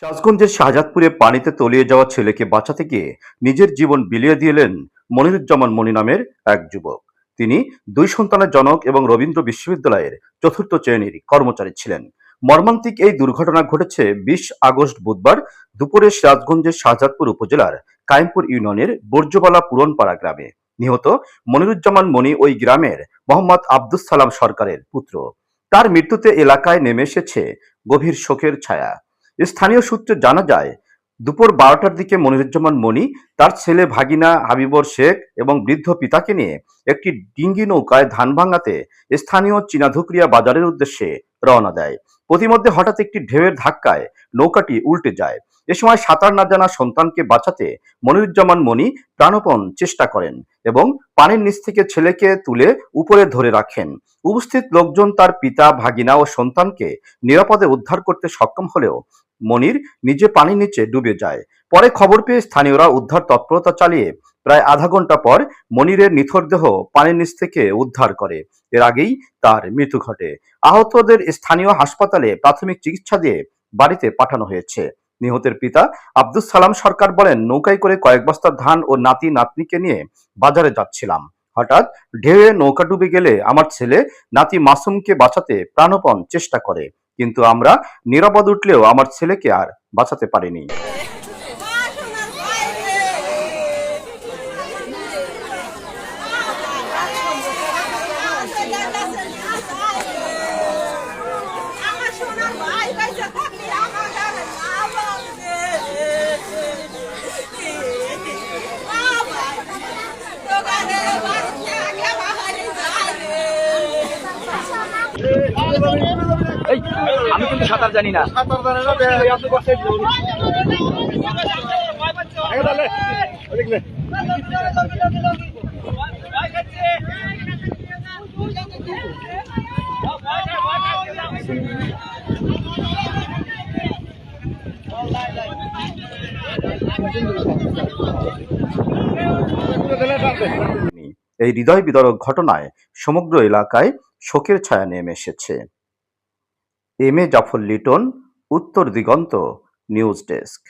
চাষগঞ্জের শাহজাদপুরে পানিতে তলিয়ে যাওয়া ছেলেকে বাঁচাতে গিয়ে নিজের জীবন বিলিয়ে দিলেন মনিরুজ্জামান মনি নামের এক যুবক। তিনি দুই সন্তানের জনক এবং রবীন্দ্র বিশ্ববিদ্যালয়ের চতুর্থ শ্রেণীর কর্মচারী ছিলেন। মর্মান্তিক এই দুর্ঘটনা ঘটেছে 20 আগস্ট বুধবার দুপুরে সিরাজগঞ্জের শাহজাদপুর উপজেলার কায়েমপুর ইউনিয়নের বর্জ্যবালা পুরনপাড়া গ্রামে। নিহত মনিরুজ্জামান মনি ওই গ্রামের মোহাম্মদ আব্দুস সালাম সরকারের পুত্র। তার মৃত্যুতে এলাকায় নেমে এসেছে গভীর শোকের ছায়া। স্থানীয় সূত্রে জানা যায়, দুপুর 12টার দিকে মনিরুজ্জামান মনি তার ছেলে ভাগিনা হাবিবর শেখ এবং বৃদ্ধ পিতাকে নিয়ে একটি ডিঙ্গি নৌকায় ধান ভাঙাতে স্থানীয় চীনাধুকরিয়া বাজারের উদ্দেশ্যে রওনা দেয়। প্রতিমধ্যে হঠাৎ একটি ঢেউয়ের ধাক্কায় নৌকাটি উল্টে যায়। এ সময় সাঁতার না জানা সন্তানকে বাঁচাতে মনিরুজ্জামান মনি প্রাণপণ চেষ্টা করেন এবং পানির নিচ থেকে ছেলেকে তুলে উপরে ধরে রাখেন। উপস্থিত লোকজন তার পিতা, ভাগিনা ও সন্তানকে নিরাপদে উদ্ধার করতে সক্ষম হলেও মনির নিজে পানির নিচে ডুবে যায়। পরে খবর পেয়ে স্থানীয়রা উদ্ধার তৎপরতা চালিয়ে প্রায় আধা ঘন্টা পর মনিরের নিথর দেহ পানির নিচ থেকে উদ্ধার করে। এর আগেই তার মৃত্যু ঘটে। আহতদের স্থানীয় হাসপাতালে প্রাথমিক চিকিৎসা দিয়ে বাড়িতে পাঠানো হয়েছে। নিহতের পিতা আব্দুস সালাম সরকার বলেন, নৌকায় করে কয়েক বস্তা ধান ও নাতি নাতনিকে নিয়ে বাজারে যাচ্ছিলাম। হঠাৎ ঢেউয়ে নৌকা ডুবে গেলে আমার ছেলে নাতি মাসুমকে বাঁচাতে প্রাণপণ চেষ্টা করে, কিন্তু আমরা নিরাপদ উঠলেও আমার ছেলেকে আর বাঁচাতে পারিনি। এই আমি কিন্তু সাঁতার জানি না। এই হৃদয় বিদারক ঘটনায় সমগ্র এলাকায় শোকের ছায়া নেমে এসেছে। এম এ জাফর লিটন, উত্তর দিগন্ত নিউজ ডেস্ক।